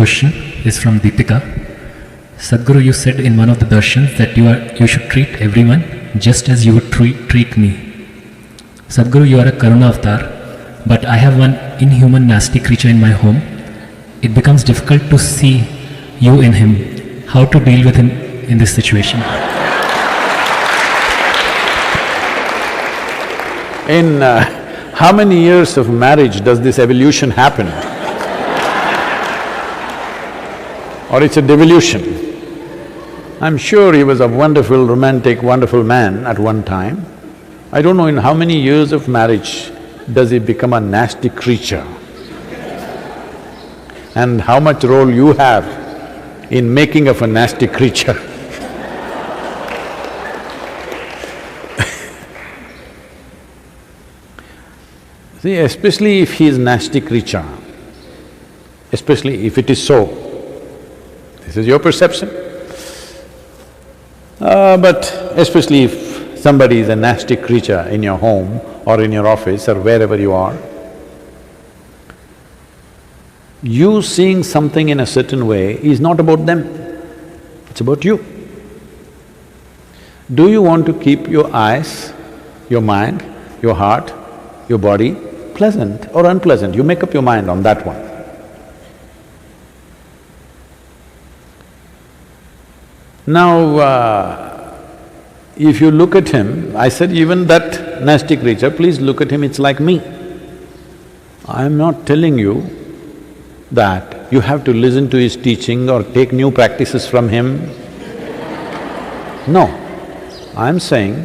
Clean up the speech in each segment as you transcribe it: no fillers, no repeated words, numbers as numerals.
question is from Deepika. Sadhguru, you said in one of the darshans that you should treat everyone just as you would treat me. Sadhguru, you are a Karuna avatar, but I have one inhuman nasty creature in my home. It becomes difficult to see you in him. How to deal with him in this situation? In how many years of marriage does this evolution happen? Or it's a devolution? I'm sure he was a wonderful, romantic, wonderful man at one time. I don't know in how many years of marriage does he become a nasty creature. And how much role you have in making of a nasty creature. See, especially if he is nasty creature, especially if it is so, this is your perception. But especially if somebody is a nasty creature in your home or in your office or wherever you are, you seeing something in a certain way is not about them, it's about you. Do you want to keep your eyes, your mind, your heart, your body pleasant or unpleasant? You make up your mind on that one. Now, if you look at him, I said even that nasty creature, please look at him, it's like me. I am not telling you that you have to listen to his teaching or take new practices from him. No, I'm saying,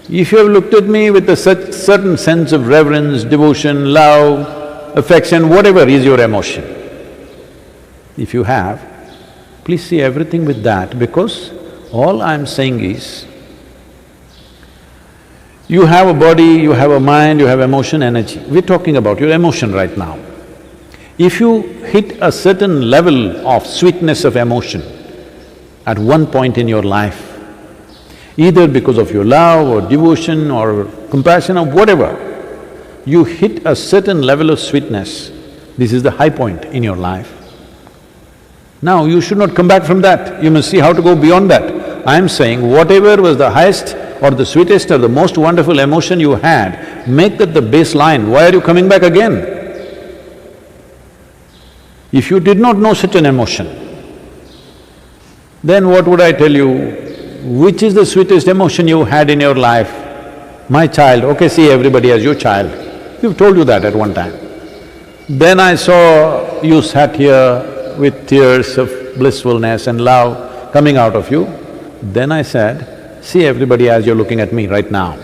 if you have looked at me with a certain sense of reverence, devotion, love, affection, whatever is your emotion, if you have, please see everything with that, because all I'm saying is, you have a body, you have a mind, you have emotion, energy. We're talking about your emotion right now. If you hit a certain level of sweetness of emotion at one point in your life, either because of your love or devotion or compassion or whatever, you hit a certain level of sweetness, this is the high point in your life. Now you should not come back from that, you must see how to go beyond that. I'm saying whatever was the highest or the sweetest or the most wonderful emotion you had, make that the baseline. Why are you coming back again? If you did not know such an emotion, then what would I tell you? Which is the sweetest emotion you had in your life? My child, okay, see everybody as your child. We've told you that at one time. Then I saw you sat here with tears of blissfulness and love coming out of you. Then I said, see everybody as you're looking at me right now,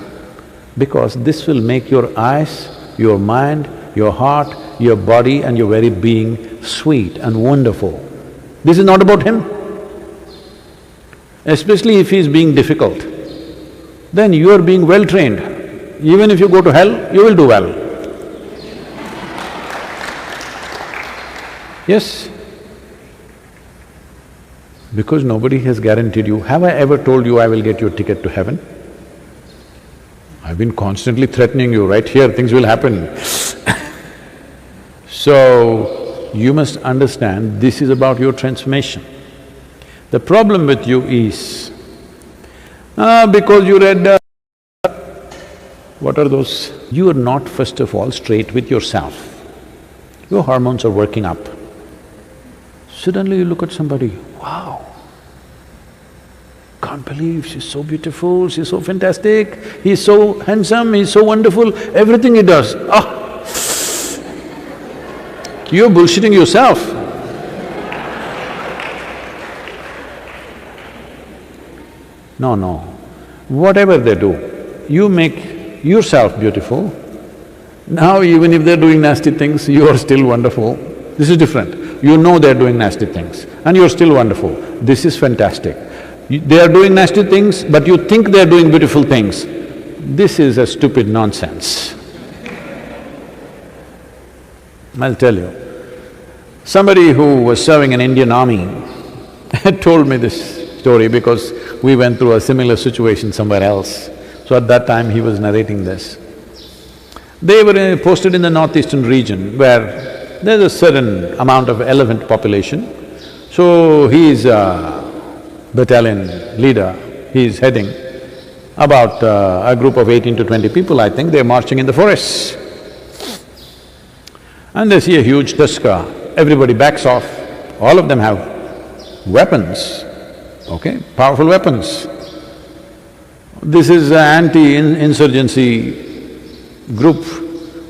because this will make your eyes, your mind, your heart, your body and your very being sweet and wonderful. This is not about him. Especially if he's being difficult, then you are being well trained. Even if you go to hell, you will do well. Yes? Because nobody has guaranteed you. Have I ever told you I will get you a ticket to heaven? I've been constantly threatening you, right here things will happen. So, you must understand this is about your transformation. The problem with you is, because you read… what are those? You are not first of all straight with yourself. Your hormones are working up. Suddenly you look at somebody, wow, can't believe she's so beautiful, she's so fantastic, he's so handsome, he's so wonderful, everything he does, ah! You're bullshitting yourself. No, no. Whatever they do, you make yourself beautiful. Now even if they're doing nasty things, you are still wonderful. This is different. You know they're doing nasty things and you're still wonderful. This is fantastic. They are doing nasty things, but you think they're doing beautiful things. This is a stupid nonsense. I'll tell you. Somebody who was serving in Indian army had told me this story because we went through a similar situation somewhere else. So at that time he was narrating this. They were posted in the northeastern region where there's a certain amount of elephant population. So he is a battalion leader, he is heading about a group of 18 to 20 people, I think, they're marching in the forests. And they see a huge tusker, everybody backs off, all of them have weapons, okay, powerful weapons. This is an anti-insurgency group,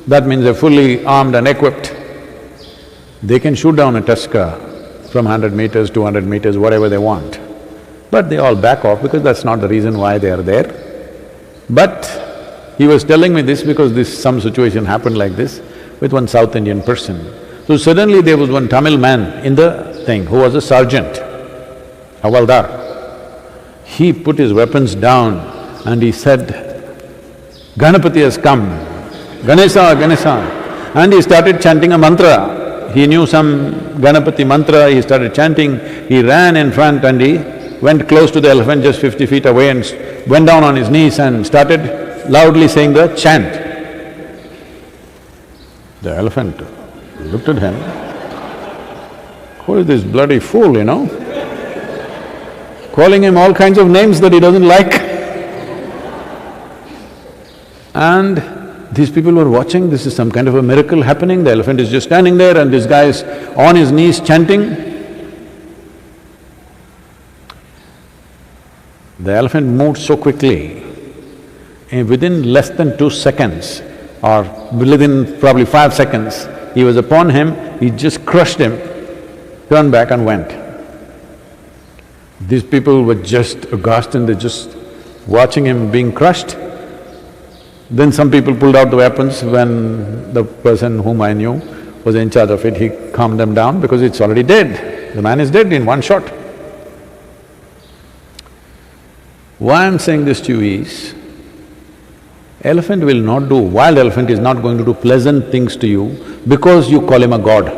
that means they're fully armed and equipped. They can shoot down a tusker from 100 meters, 200 meters, whatever they want. But they all back off because that's not the reason why they are there. But he was telling me this because some situation happened like this with one South Indian person. So suddenly there was one Tamil man in the thing who was a sergeant, Havaldar. He put his weapons down and he said, "Ganapati has come, Ganesha, Ganesha." And he started chanting a mantra. He knew some Ganapati mantra, he started chanting. He ran in front and he went close to the elephant, just 50 feet away, and went down on his knees and started loudly saying the chant. The elephant looked at him, who is this bloody fool, you know? Calling him all kinds of names that he doesn't like. And these people were watching, this is some kind of a miracle happening, the elephant is just standing there and this guy is on his knees chanting. The elephant moved so quickly, and within less than 2 seconds or within probably 5 seconds, he was upon him, he just crushed him, turned back and went. These people were just aghast and they're just watching him being crushed. Then some people pulled out the weapons. When the person whom I knew was in charge of it, he calmed them down because it's already dead. The man is dead in one shot. Why I'm saying this to you is, elephant will not do… wild elephant is not going to do pleasant things to you because you call him a god.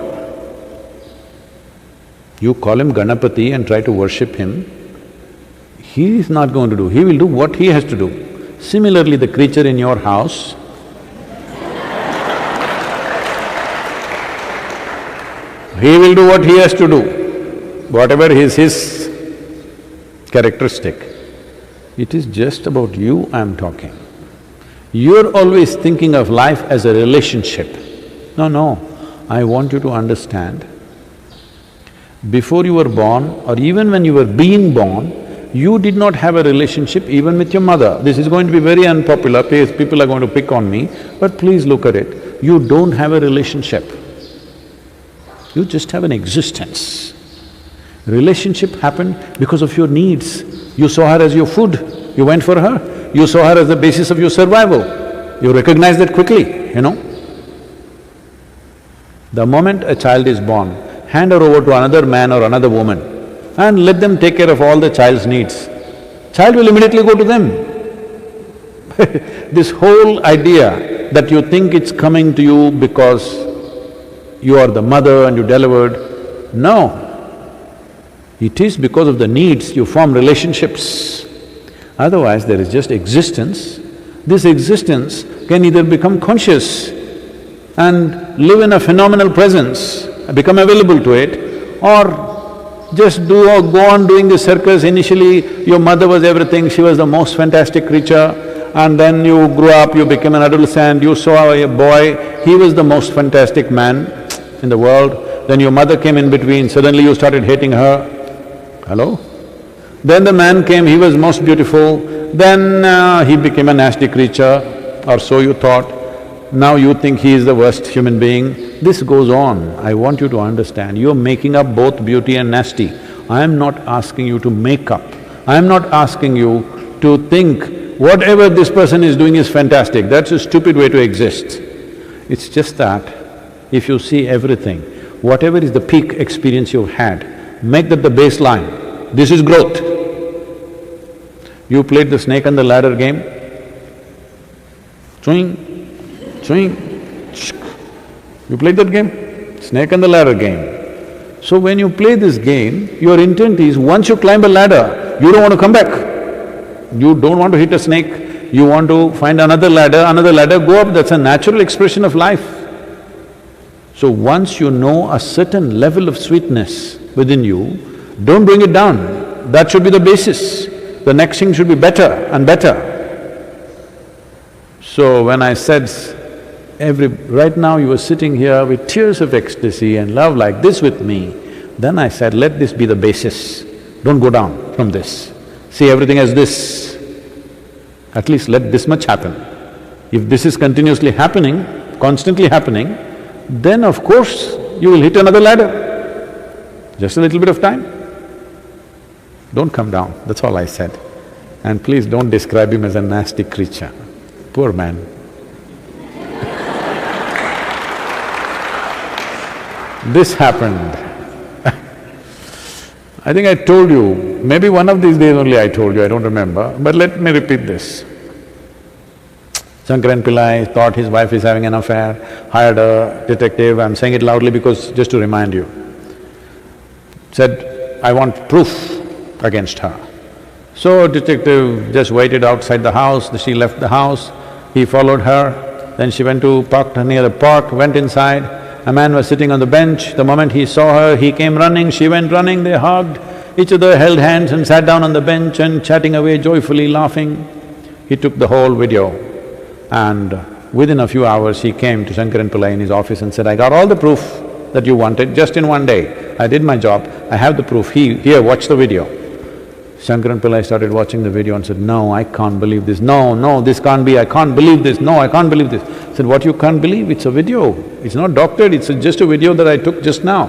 You call him Ganapati and try to worship him, he is not going to do, he will do what he has to do. Similarly, the creature in your house, he will do what he has to do, whatever is his characteristic. It is just about you I'm talking. You're always thinking of life as a relationship. No, I want you to understand, before you were born or even when you were being born, you did not have a relationship even with your mother. This is going to be very unpopular, people are going to pick on me, but please look at it. You don't have a relationship. You just have an existence. Relationship happened because of your needs. You saw her as your food, you went for her. You saw her as the basis of your survival. You recognize that quickly, you know. The moment a child is born, hand her over to another man or another woman and let them take care of all the child's needs. Child will immediately go to them. This whole idea that you think it's coming to you because you are the mother and you delivered, no. It is because of the needs you form relationships. Otherwise, there is just existence. This existence can either become conscious and live in a phenomenal presence, become available to it, or just go on doing this circus. Initially, your mother was everything, she was the most fantastic creature, and then you grew up, you became an adolescent, you saw a boy, he was the most fantastic man in the world. Then your mother came in between, suddenly you started hating her. Hello? Then the man came, he was most beautiful, then he became a nasty creature, or so you thought. Now you think he is the worst human being. This goes on. I want you to understand, you're making up both beauty and nasty. I am not asking you to make up. I am not asking you to think whatever this person is doing is fantastic. That's a stupid way to exist. It's just that if you see everything, whatever is the peak experience you've had, make that the baseline. This is growth. You played the snake and the ladder game? Swing, swing, you played that game? Snake and the ladder game. So when you play this game, your intent is, once you climb a ladder, you don't want to come back. You don't want to hit a snake, you want to find another ladder, go up, that's a natural expression of life. So once you know a certain level of sweetness within you, don't bring it down. That should be the basis. The next thing should be better and better. So when I said, right now you were sitting here with tears of ecstasy and love like this with me, then I said, let this be the basis. Don't go down from this. See everything as this. At least let this much happen. If this is continuously happening, constantly happening, then of course you will hit another ladder. Just a little bit of time. Don't come down, that's all I said. And please don't describe him as a nasty creature. Poor man. This happened. I think I told you, maybe one of these days only I told you, I don't remember, but let me repeat this. Shankaran Pillai thought his wife is having an affair, hired a detective, I'm saying it loudly because just to remind you. Said, I want proof against her. So detective just waited outside the house, she left the house, he followed her, then she went to park near the park, went inside. A man was sitting on the bench, the moment he saw her, he came running, she went running, they hugged, each other held hands and sat down on the bench and chatting away joyfully, laughing. He took the whole video and within a few hours he came to Shankaran Pillai in his office and said, I got all the proof that you wanted just in one day. I did my job, I have the proof, here, watch the video. Shankaran Pillai started watching the video and said, no, I can't believe this, no, this can't be, I can't believe this, no, I can't believe this. I said, what you can't believe? It's a video, it's not doctored, it's just a video that I took just now.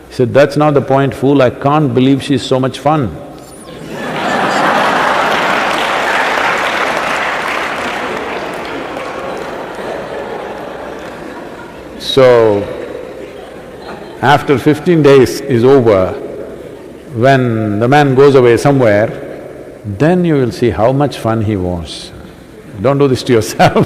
He said, that's not the point, fool, I can't believe she's so much fun. So, after 15 days is over, when the man goes away somewhere, then you will see how much fun he was. Don't do this to yourself